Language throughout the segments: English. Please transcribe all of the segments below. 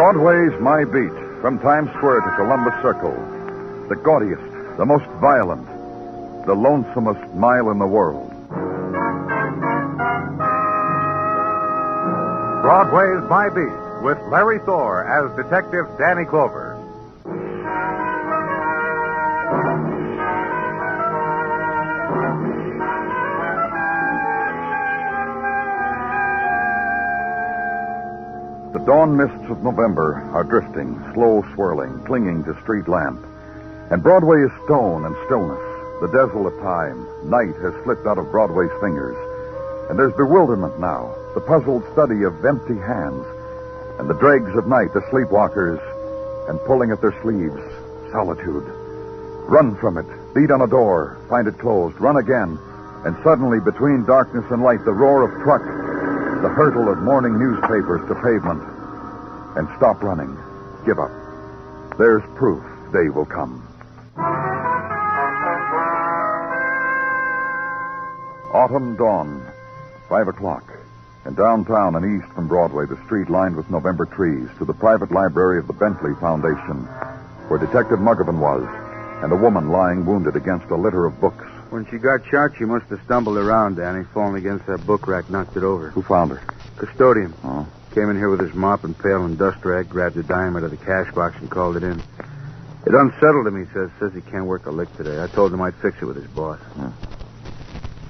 Broadway's My Beat, from Times Square to Columbus Circle. The gaudiest, the most violent, the lonesomest mile in the world. Broadway's My Beat, with Larry Thor as Detective Danny Clover. The dawn mists of November are drifting, slow swirling, clinging to street lamp. And Broadway is stone and stillness, the desolate time. Night has slipped out of Broadway's fingers. And there's bewilderment now, the puzzled study of empty hands, and the dregs of night, the sleepwalkers, and pulling at their sleeves, solitude. Run from it, beat on a door, find it closed, run again, and suddenly between darkness and light, the roar of truck, the hurtle of morning newspapers to pavement, and stop running, give up. There's proof day will come. Autumn dawn, 5 o'clock. In downtown and east from Broadway, the street lined with November trees, to the private library of the Bentley Foundation, where Detective Muggavan was, and a woman lying wounded against a litter of books. When she got shot, she must have stumbled around, Danny, fallen against that book rack, knocked it over. Who found her? Custodian. Oh. Came in here with his mop and pail and dust rag, grabbed a dime out of the cash box and called it in. It unsettled him, he says he can't work a lick today. I told him I'd fix it with his boss. Yeah.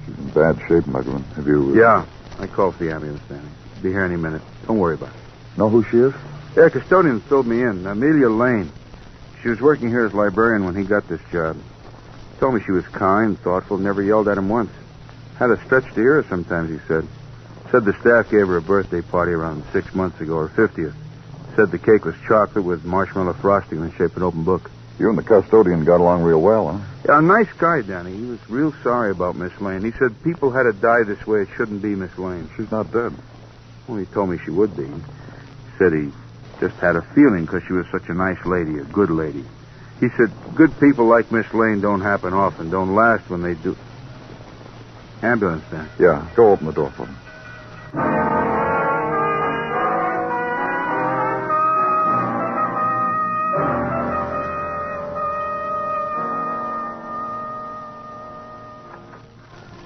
She's in bad shape, Muggavan. Have you... Yeah. I called for the ambulance, Danny. Be here any minute. Don't worry about it. Know who she is? Yeah, custodian filled me in. Amelia Lane. She was working here as librarian when he got this job. Told me she was kind, thoughtful, never yelled at him once. Had a stretch to hear her sometimes, he said. Said the staff gave her a birthday party around 6 months ago, her 50th. Said the cake was chocolate with marshmallow frosting in the shape of an open book. You and the custodian got along real well, huh? Yeah, a nice guy, Danny. He was real sorry about Miss Lane. He said people had to die this way. It shouldn't be Miss Lane. She's not dead. Well, he told me she would be. He said he just had a feeling because she was such a nice lady, a good lady. He said good people like Miss Lane don't happen often, don't last when they do. Ambulance, then. Yeah, go open the door for them.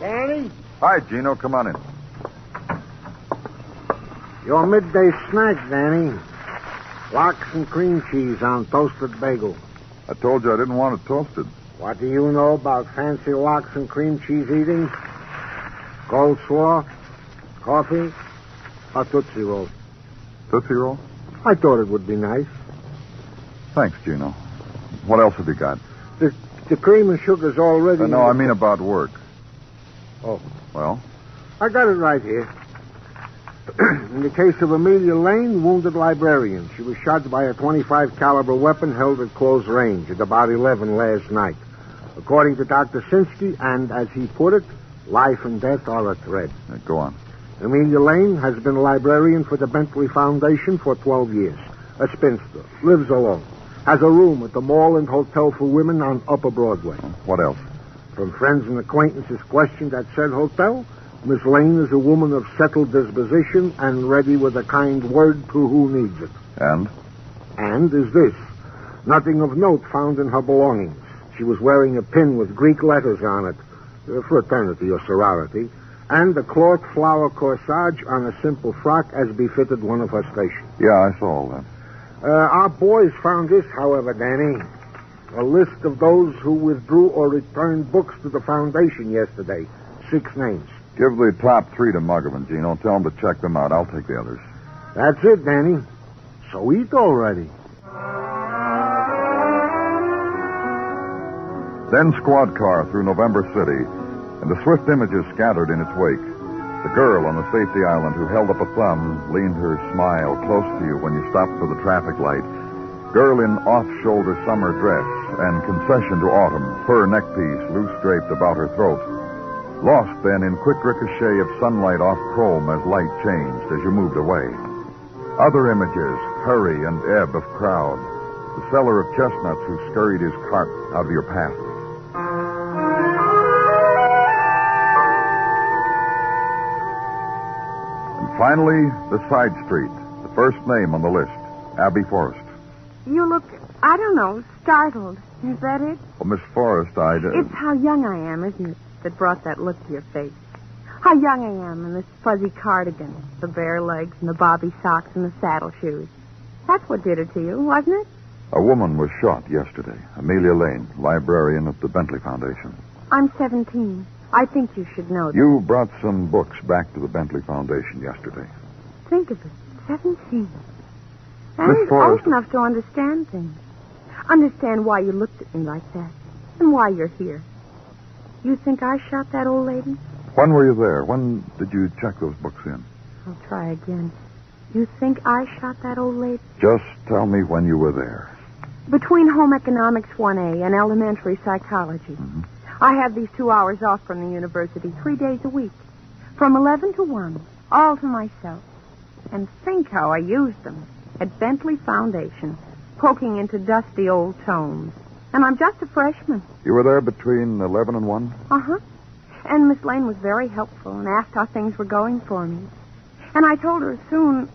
Danny? Hi, Gino. Come on in. Your midday snack, Danny. Lox and cream cheese on toasted bagel. I told you I didn't want it toasted. What do you know about fancy lox and cream cheese eating? Coleslaw? Coffee? Or Tootsie Roll? Tootsie Roll? I thought it would be nice. Thanks, Gino. What else have you got? The cream and sugar's all ready. No, I mean about work. Oh. Well? I got it right here. In the case of Amelia Lane, wounded librarian. She was shot by a .25 caliber weapon held at close range at about 11 last night. According to Dr. Sinsky, and as he put it, life and death are a thread. Go on. Amelia Lane has been a librarian for the Bentley Foundation for 12 years. A spinster. Lives alone. Has a room at the Mall and Hotel for Women on Upper Broadway. What else? From friends and acquaintances questioned at said hotel, Miss Lane is a woman of settled disposition and ready with a kind word to who needs it. And? And is this. Nothing of note found in her belongings. She was wearing a pin with Greek letters on it, fraternity or sorority, and a cloth flower corsage on a simple frock as befitted one of her station. Yeah, I saw all that. Our boys found this, however, Danny. A list of those who withdrew or returned books to the foundation yesterday. 6 names. Give the top 3 to Muggavan, Gino. Tell him to check them out. I'll take the others. That's it, Danny. So eat already. Then squad car through November City, and the swift images scattered in its wake. The girl on the safety island who held up a thumb, leaned her smile close to you when you stopped for the traffic light. Girl in off-shoulder summer dress and concession to autumn, fur neckpiece loose draped about her throat. Lost then in quick ricochet of sunlight off chrome as light changed as you moved away. Other images, hurry and ebb of crowd. The seller of chestnuts who scurried his cart out of your path. And finally, the side street, the first name on the list. Abby Forrest. You look, I don't know, startled. Is that it? Well, Miss Forrest, It's how young I am, isn't it, that brought that look to your face. How young I am in this fuzzy cardigan, the bare legs and the bobby socks and the saddle shoes. That's what did it to you, wasn't it? A woman was shot yesterday. Amelia Lane, librarian at the Bentley Foundation. I'm 17. I think you should know that. You brought some books back to the Bentley Foundation yesterday. Think of it, 17. Miss And he's Forrest. old enough to understand things. Understand why you looked at me like that. And why you're here. You think I shot that old lady? When were you there? When did you check those books in? I'll try again. You think I shot that old lady? Just tell me when you were there. Between Home Economics 1A and Elementary Psychology. Mm-hmm. I have these 2 hours off from the university 3 days a week. From 11 to 1. All to myself. And think how I used them. At Bentley Foundation. Poking into dusty old tomes. And I'm just a freshman. You were there between 11 and 1? Uh-huh. And Miss Lane was very helpful and asked how things were going for me. And I told her soon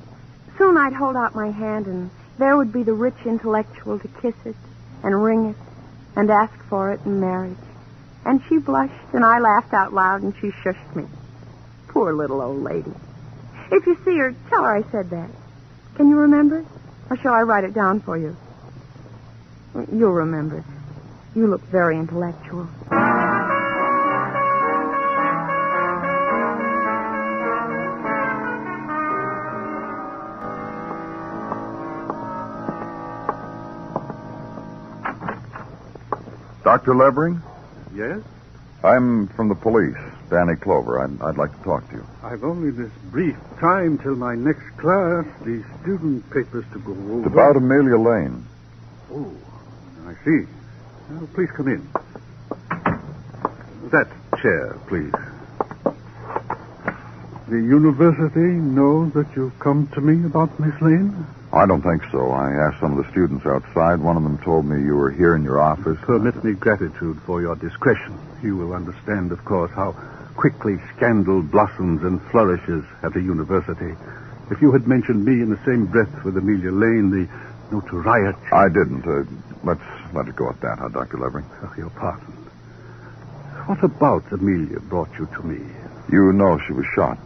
I'd hold out my hand and there would be the rich intellectual to kiss it and ring it and ask for it in marriage. And she blushed and I laughed out loud and she shushed me. Poor little old lady. If you see her, tell her I said that. Can you remember it? Or shall I write it down for you? You'll remember it. You look very intellectual. Dr. Levering? Yes? I'm from the police, Danny Clover. I'd like to talk to you. I've only this brief time till my next class, the student papers to go over. It's about Amelia Lane. Oh, I see. Well, please come in. That chair, please. The university knows that you've come to me about Miss Lane? I don't think so. I asked some of the students outside. One of them told me you were here in your office. Permit me gratitude for your discretion. You will understand, of course, how quickly scandal blossoms and flourishes at a university. If you had mentioned me in the same breath with Amelia Lane, the notoriety... I didn't. Let's let it go at that, huh, Dr. Levering? Your pardon. What about Amelia brought you to me? You know she was shot.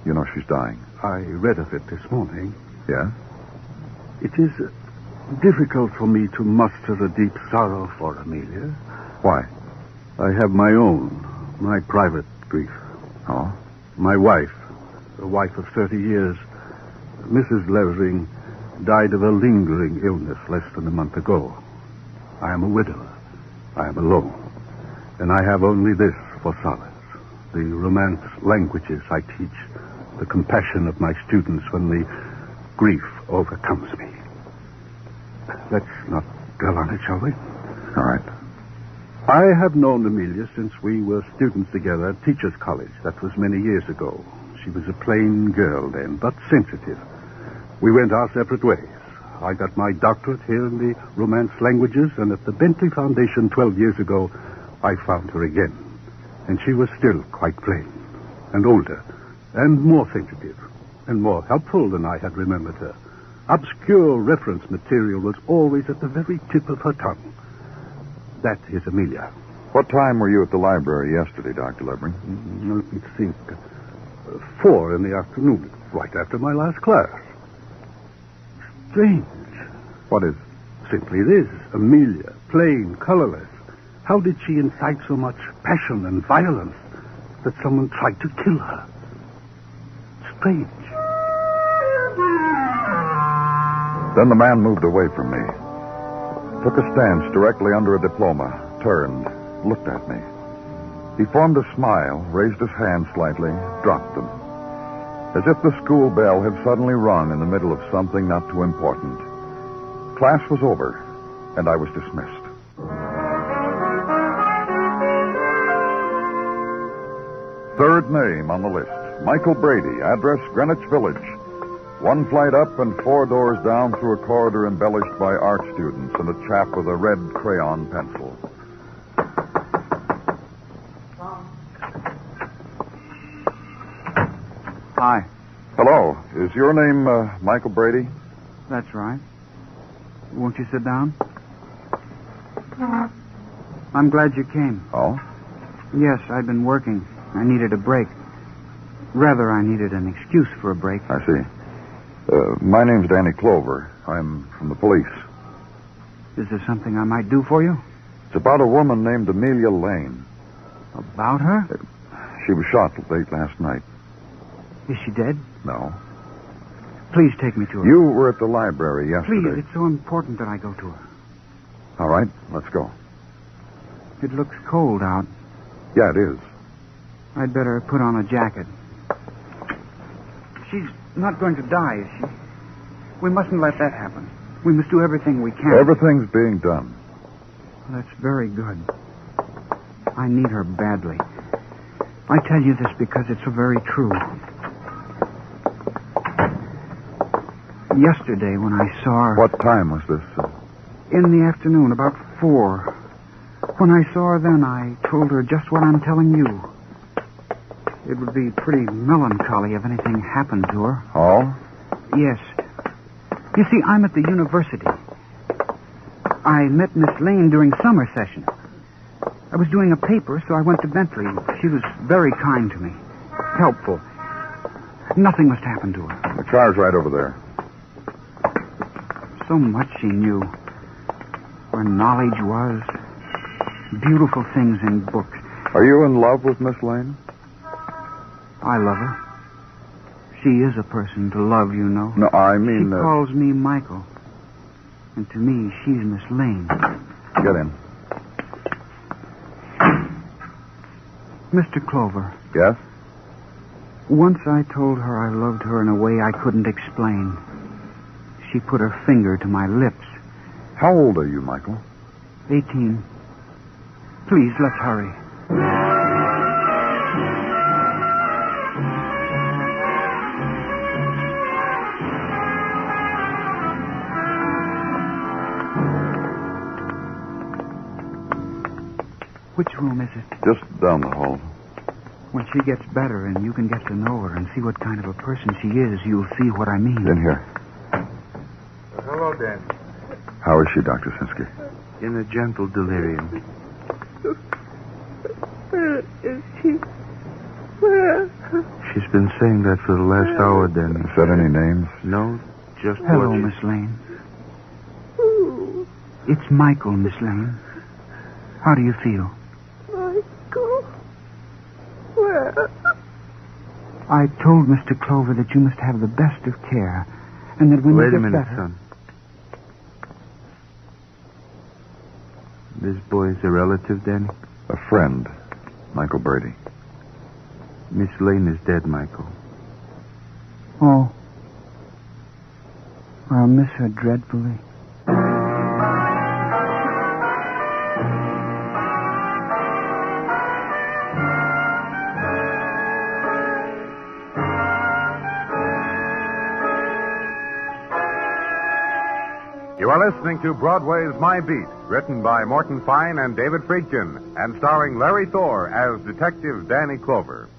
You know she's dying. I read of it this morning. Yeah? It is difficult for me to muster a deep sorrow for Amelia. Why? I have my private grief. Oh? My wife, a wife of 30 years, Mrs. Levering, died of a lingering illness less than a month ago. I am a widower. I am alone. And I have only this for solace. The Romance languages I teach. The compassion of my students when the grief overcomes me. Let's not dwell on it, shall we? All right. I have known Amelia since we were students together at Teachers College. That was many years ago. She was a plain girl then, but sensitive. We went our separate ways. I got my doctorate here in the Romance languages, and at the Bentley Foundation 12 years ago, I found her again. And she was still quite plain, and older, and more sensitive, and more helpful than I had remembered her. Obscure reference material was always at the very tip of her tongue. That is Amelia. What time were you at the library yesterday, Dr. Levering? Let me think. 4 in the afternoon, right after my last class. Strange. What is? Simply this. Amelia, plain, colorless. How did she incite so much passion and violence that someone tried to kill her? Strange. Then the man moved away from me, took a stance directly under a diploma, turned, looked at me. He formed a smile, raised his hands slightly, dropped them. As if the school bell had suddenly rung in the middle of something not too important. Class was over, and I was dismissed. Third name on the list, Michael Brady, address Greenwich Village. 1 flight up and 4 doors down through a corridor embellished by art students and a chap with a red crayon pencil. Hi. Hello. Is your name Michael Brady? That's right. Won't you sit down? I'm glad you came. Oh? Yes, I'd been working. I needed a break. Rather, I needed an excuse for a break. I see. My name's Danny Clover. I'm from the police. Is there something I might do for you? It's about a woman named Amelia Lane. About her? She was shot late last night. Is she dead? No. Please take me to her. You were at the library yesterday. Please, it's so important that I go to her. All right, let's go. It looks cold out. Yeah, it is. I'd better put on a jacket. She's not going to die, is she? We mustn't let that happen. We must do everything we can. Everything's being done. That's very good. I need her badly. I tell you this because it's so very true. Yesterday when I saw her... What time was this? In the afternoon, about 4. When I saw her then, I told her just what I'm telling you. It would be pretty melancholy if anything happened to her. Oh? Yes. You see, I'm at the university. I met Miss Lane during summer session. I was doing a paper, so I went to Bentley. She was very kind to me. Helpful. Nothing must happen to her. The car's right over there. So much she knew. Where knowledge was. Beautiful things in books. Are you in love with Miss Lane? I love her. She is a person to love, you know. No, I mean... She calls me Michael. And to me, she's Miss Lane. Get in. Mr. Clover. Yes? Once I told her I loved her in a way I couldn't explain. She put her finger to my lips. How old are you, Michael? 18. Please, let's hurry. Which room is it? Just down the hall. When she gets better and you can get to know her and see what kind of a person she is, you'll see what I mean. In here. Hello, Dan. How is she, Dr. Sinsky? In a gentle delirium. Where is she? Where? She's been saying that for the last hour, Danny. Said any names? No, just Hello, what Miss Lane. Who? It's Michael, Miss Lane. How do you feel? Michael? Where? I told Mr. Clover that you must have the best of care, and that when Wait you get a minute, better... son. This boy is a relative, Danny? A friend, Michael Brady. Miss Lane is dead, Michael. Oh. I'll miss her dreadfully. You are listening to Broadway's My Beat, written by Morton Fine and David Friedkin, and starring Larry Thor as Detective Danny Clover.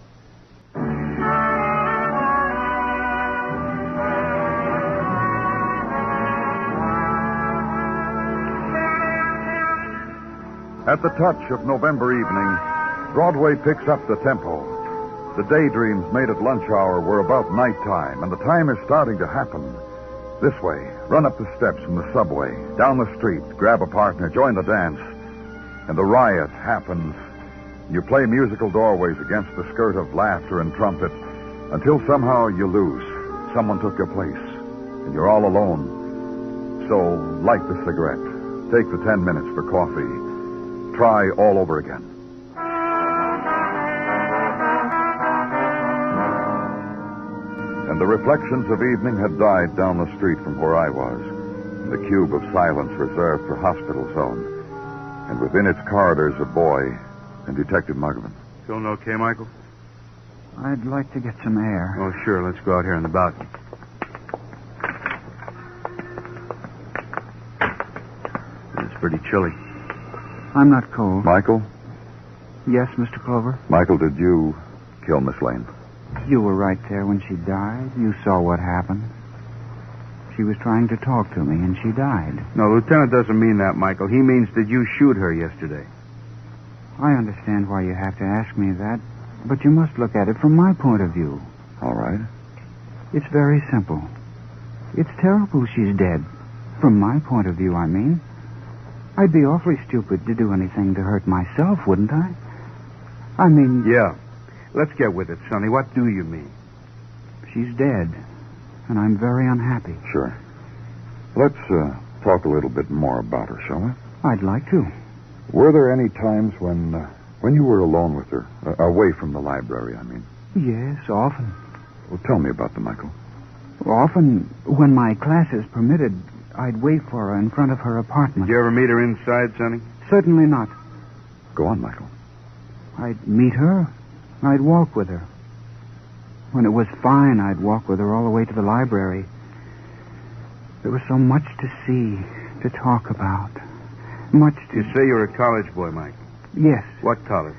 At the touch of November evening, Broadway picks up the tempo. The daydreams made at lunch hour were about nighttime, and the time is starting to happen. This way, run up the steps from the subway, down the street, grab a partner, join the dance. And the riot happens. You play musical doorways against the skirt of laughter and trumpet until somehow you lose. Someone took your place, and you're all alone. So, light the cigarette. Take the 10 minutes for coffee. Try all over again. And the reflections of evening had died down the street from where I was, in the cube of silence reserved for Hospital Zone. And within its corridors, a boy and Detective Muggerman. Feeling okay, Michael? I'd like to get some air. Oh, sure. Let's go out here on the balcony. It's pretty chilly. I'm not cold. Michael? Yes, Mr. Clover? Michael, did you kill Miss Lane? You were right there when she died. You saw what happened. She She was trying to talk to me, and she died. No, Lieutenant doesn't mean that, Michael. He means, did you shoot her yesterday? I understand why you have to ask me that, but you must look at it from my point of view. All right. It's very simple. It's terrible she's dead. From my point of view, I mean. I'd be awfully stupid to do anything to hurt myself, wouldn't I? I mean... Yeah. Let's get with it, Sonny. What do you mean? She's dead, and I'm very unhappy. Sure. Let's talk a little bit more about her, shall we? I'd like to. Were there any times when you were alone with her, away from the library, I mean? Yes, often. Well, tell me about them, Michael. Often, when my classes permitted, I'd wait for her in front of her apartment. Did you ever meet her inside, Sonny? Certainly not. Go on, Michael. I'd meet her. I'd walk with her. When it was fine, I'd walk with her all the way to the library. There was so much to see, to talk about. Much to... You say you're a college boy, Michael. Yes. What college?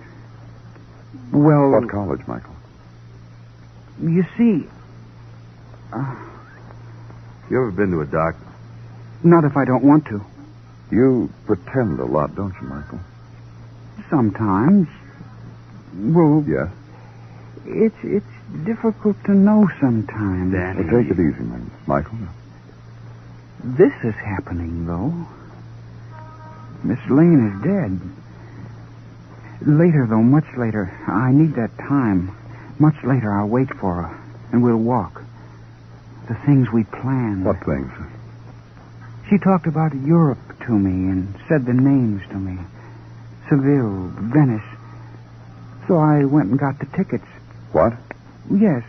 Well... What college, Michael? You see... You ever been to a doctor? Not if I don't want to. You pretend a lot, don't you, Michael? Sometimes. Well... Yes? It's difficult to know sometimes. Danny. Well, take it easy, man. Michael. This is happening, though. Miss Lane is dead. Later, though, much later. I need that time. Much later, I'll wait for her, and we'll walk. The things we planned. What things? She talked about Europe to me and said the names to me. Seville, Venice. So I went and got the tickets. What? Yes.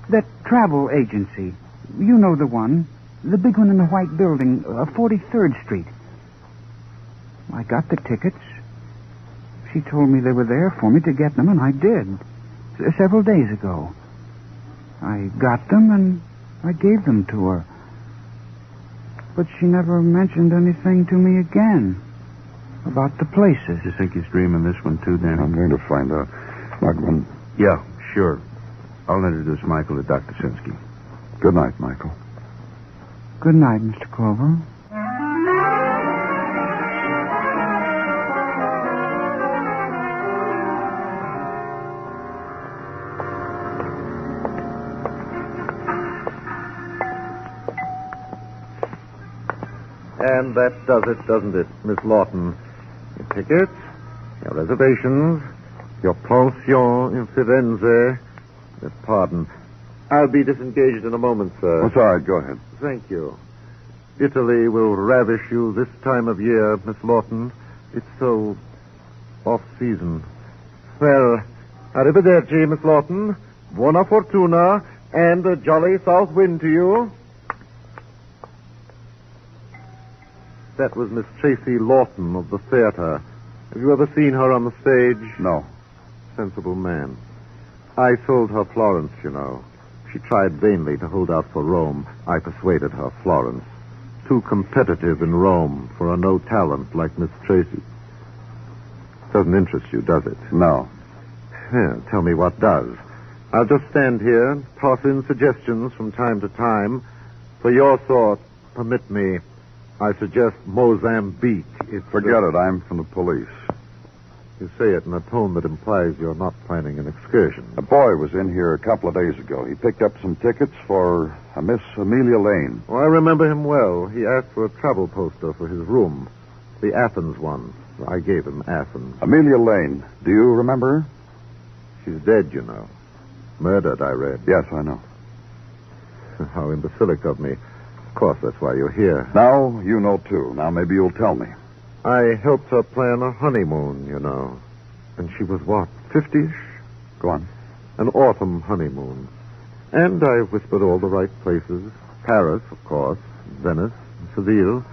That travel agency. You know the one. The big one in the white building, 43rd Street. I got the tickets. She told me they were there for me to get them, and I did. Several days ago. I got them, and I gave them to her. But she never mentioned anything to me again about the places. You think he's dreaming this one, too, Danny? I'm going to find out. Michael. Yeah, sure. I'll introduce Michael to Dr. Sinsky. Good night, Michael. Good night, Mr. Clover. And that does it, doesn't it, Miss Lawton? Your tickets, your reservations, your pension in Firenze. Pardon. I'll be disengaged in a moment, sir. That's all right. Go ahead. Thank you. Italy will ravish you this time of year, Miss Lawton. It's so off-season. Well, arrivederci, Miss Lawton. Buona fortuna, and a jolly south wind to you. That was Miss Tracy Lawton of the theater. Have you ever seen her on the stage? No. Sensible man. I sold her Florence, you know. She tried vainly to hold out for Rome. I persuaded her Florence. Too competitive in Rome for a no-talent like Miss Tracy. Doesn't interest you, does it? No. Yeah, tell me what does. I'll just stand here and toss in suggestions from time to time. For your sort, permit me, I suggest Mozambique. Forget it. I'm from the police. You say it in a tone that implies you're not planning an excursion. A boy was in here a couple of days ago. He picked up some tickets for a Miss Amelia Lane. Oh, I remember him well. He asked for a travel poster for his room. The Athens one. I gave him Athens. Amelia Lane. Do you remember her? She's dead, you know. Murdered, I read. Yes, I know. How imbecilic of me. Of course, that's why you're here. Now you know, too. Now maybe you'll tell me. I helped her plan a honeymoon, you know. And she was what, 50-ish? Go on. An autumn honeymoon. And I whispered all the right places. Paris, of course. Venice. Seville.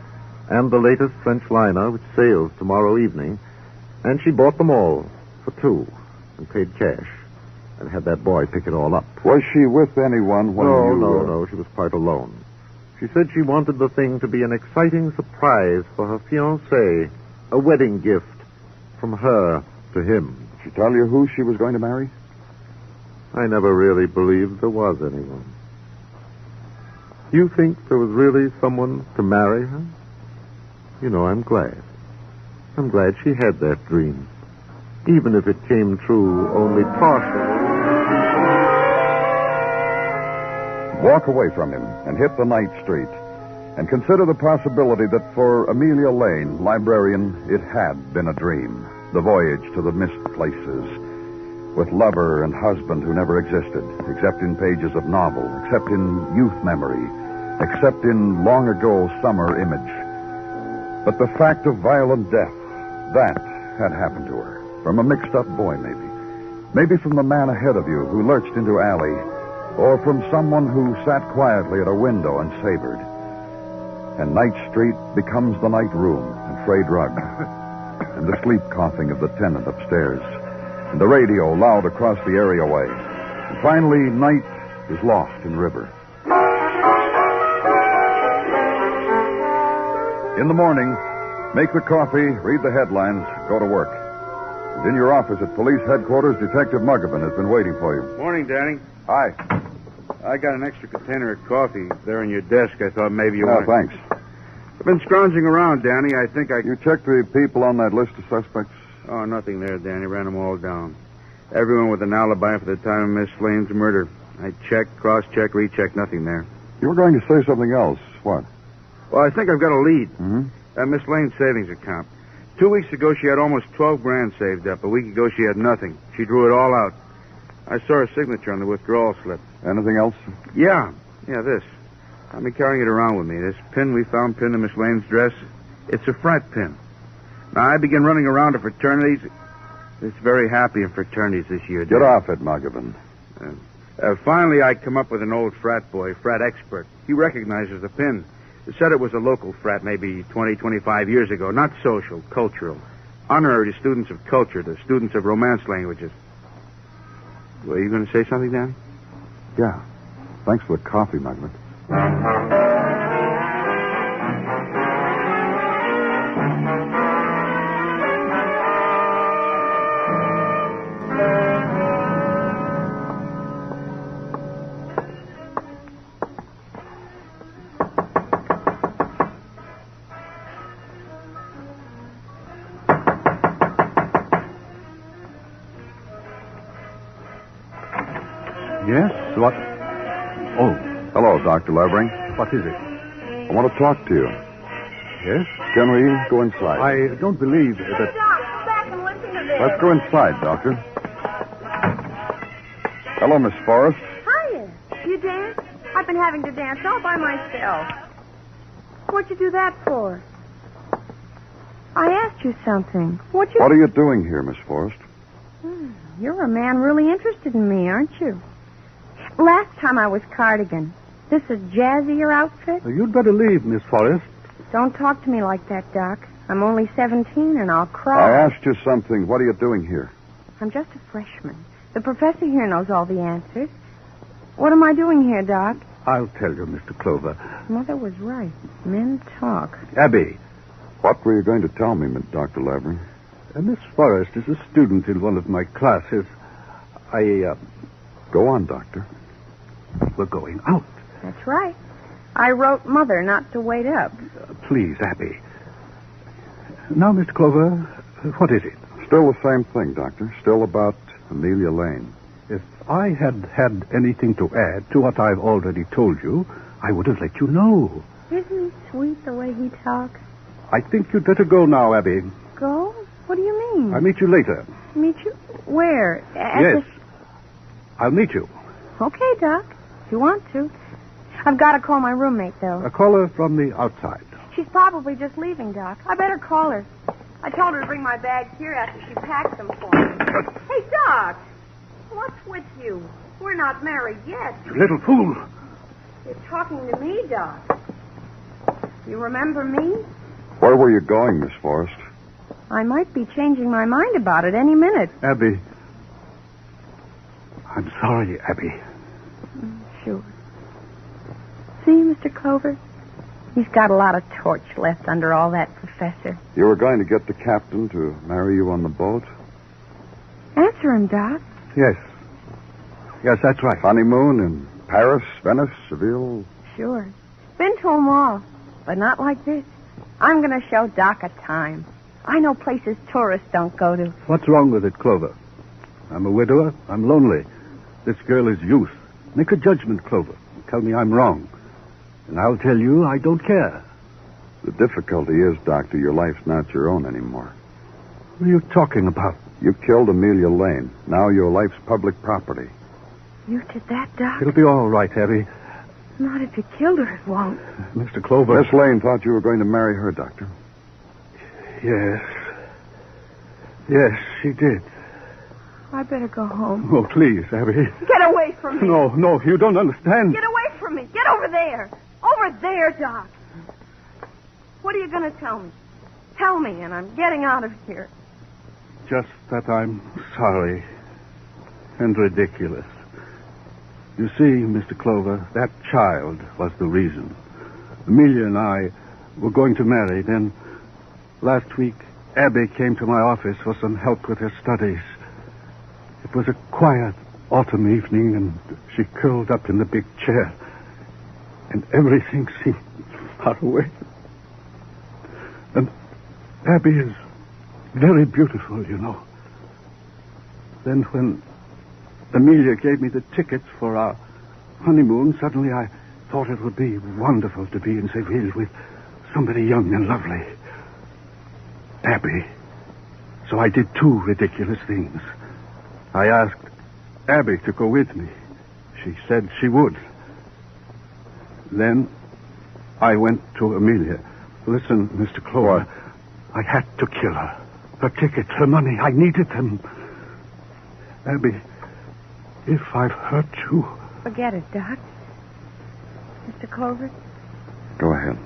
And the latest French liner, which sails tomorrow evening. And she bought them all for two and paid cash. And had that boy pick it all up. Was she with anyone when you... No. She was quite alone. She said she wanted the thing to be an exciting surprise for her fiancé. A wedding gift from her to him. Did she tell you who she was going to marry? I never really believed there was anyone. You think there was really someone to marry her? You know, I'm glad. I'm glad she had that dream. Even if it came true only partially. Walk away from him and hit the night street. And consider the possibility that for Amelia Lane, librarian, it had been a dream. The voyage to the mist places. With lover and husband who never existed, except in pages of novel, except in youth memory, except in long ago summer image. But the fact of violent death, that had happened to her. From a mixed-up boy, maybe. Maybe from the man ahead of you who lurched into alley, or from someone who sat quietly at a window and savored. And Night Street becomes the night room and frayed rug, and the sleep coughing of the tenant upstairs, and the radio loud across the areaway. And finally, night is lost in river. In the morning, make the coffee, read the headlines, go to work. And in your office at police headquarters, Detective Muggavan has been waiting for you. Morning, Danny. Hi. I got an extra container of coffee there on your desk. I thought maybe you Oh, wanted... thanks. I've been scrounging around, Danny. I think I... You checked the people on that list of suspects? Oh, nothing there, Danny. Ran them all down. Everyone with an alibi for the time of Miss Lane's murder. I checked, cross-checked, rechecked. Nothing there. You were going to say something else. What? Well, I think I've got a lead. Mm-hmm. Miss Lane's savings account. 2 weeks ago, she had almost $12,000 saved up. A week ago, she had nothing. She drew it all out. I saw her signature on the withdrawal slip. Anything else? Yeah, this. I've been carrying it around with me. This pin we found pinned to Miss Lane's dress, it's a frat pin. Now, I began running around to fraternities. It's very happy in fraternities this year. Get off it, Muggavan. Finally, I come up with an old frat boy, frat expert. He recognizes the pin. He said it was a local frat maybe 20, 25 years ago. Not social, cultural. Honorary to students of culture, to students of Romance languages. Were you going to say something, Dan? Yeah. Thanks for the coffee, Muggavan. Yes? What? Oh, Hello, Dr. Levering. what is it? I want to talk to you. Yes? Can we go inside? I don't believe that... Doc, come back and listen to this. Let's go inside, Doctor. Hello, Miss Forrest. Hiya. You dance? I've been having to dance all by myself. What'd you do that for? I asked you something. What are you doing here, Miss Forrest? You're a man really interested in me, aren't you? Last time I was Cardigan. This a jazzier outfit? You'd better leave, Miss Forrest. Don't talk to me like that, Doc. I'm only 17 and I'll I cry. asked you something. What are you doing here? I'm just a freshman. The professor here knows all the answers. What am I doing here, Doc? I'll tell you, Mr. Clover. Mother was right. Men talk. Abby, What were you going to tell me, Dr. Levering? Miss Forrest is a student in one of my classes. Go on, Doctor. We're going out. That's right. I wrote Mother not to wait up. Please, Abby. Now, Mr. Clover, what is it? Still the same thing, Doctor. Still about Amelia Lane. If I had had anything to add to what I've already told you, I would have let you know. Isn't he sweet the way he talks? I think you'd better go now, Abby. Go? What do you mean? I'll meet you later. Meet you? Where? Yes. I'll meet you. Okay, Doc. If you want to. I've got to call my roommate, though. A caller from the outside. She's probably just leaving, Doc. I better call her. I told her to bring my bags here after she packed them for me. Hey, Doc. What's with you? We're not married yet. You little fool. You're talking to me, Doc. You remember me? Where were you going, Miss Forrest? I might be changing my mind about it any minute. Abby. I'm sorry, Abby. Sure. See, Mr. Clover? He's got a lot of torch left under all that professor. You were going to get the captain to marry you on the boat? Answer him, Doc. Yes. Yes, that's right. Honeymoon in Paris, Venice, Seville? sure. Been to 'em all, but not like this. I'm going to show Doc a time. I know places tourists don't go to. What's wrong with it, Clover? I'm a widower. I'm lonely. This girl is youth. Make a judgment, Clover. Tell me I'm wrong. And I'll tell you I don't care. The difficulty is, Doctor, your life's not your own anymore. What are you talking about? You killed Amelia Lane. Now your life's public property. You did that, Doc? It'll be all right, Abby. Not if you killed her, it won't. Mr. Clover. Miss Lane thought you were going to marry her, Doctor. Yes. Yes, she did. I better go home. Oh, please, Abby. Get away from me. No, you don't understand. Get away from me. Get over there. Over there, Doc. What are you going to tell me? Tell me, and I'm getting out of here. Just that I'm sorry and ridiculous. You see, Mr. Clover, that child was the reason. Amelia and I were going to marry. Then last week, Abby came to my office for some help with her studies. It was a quiet autumn evening, and she curled up in the big chair. And everything seemed far away. And Abby is very beautiful, you know. Then when Amelia gave me the tickets for our honeymoon, suddenly I thought it would be wonderful to be in Seville with somebody young and lovely. Abby. So I did two ridiculous things. I asked Abby to go with me. She said she would. Then I went to Amelia. Listen, Mr. Clover, I had to kill her. Her tickets, her money, I needed them. Abby, if I've hurt you... Forget it, Doc. Mr. Clover? Go ahead.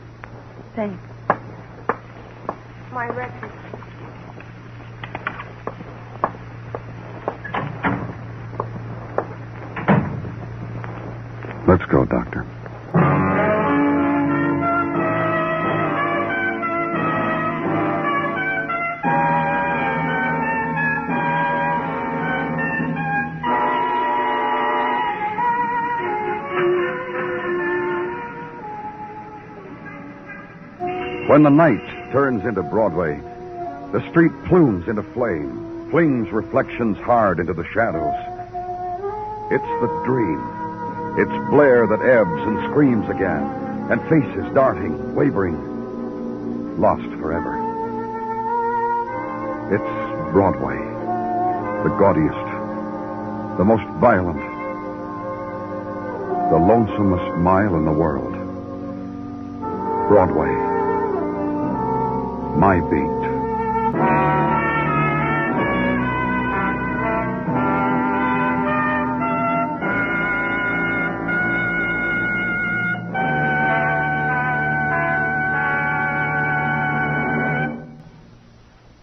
Thanks. My record. Let's go, Doctor. When the night turns into Broadway, the street plumes into flame, flings reflections hard into the shadows. It's the dream. It's Blair that ebbs and screams again, and faces darting, wavering, lost forever. It's Broadway, the gaudiest, the most violent, the lonesomest mile in the world. Broadway. My beat.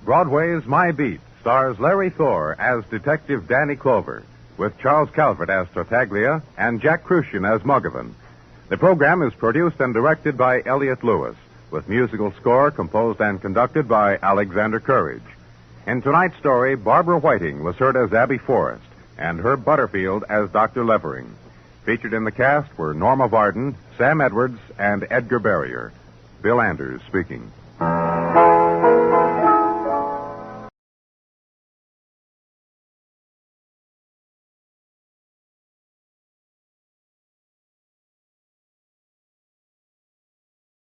Broadway's My Beat stars Larry Thor as Detective Danny Clover, with Charles Calvert as Tartaglia and Jack Crucian as Muggavan. The program is produced and directed by Elliott Lewis, with musical score composed and conducted by Alexander Courage. In tonight's story, Barbara Whiting was heard as Abby Forrest, and Herb Butterfield as Dr. Levering. Featured in the cast were Norma Varden, Sam Edwards, and Edgar Barrier. Bill Anders speaking.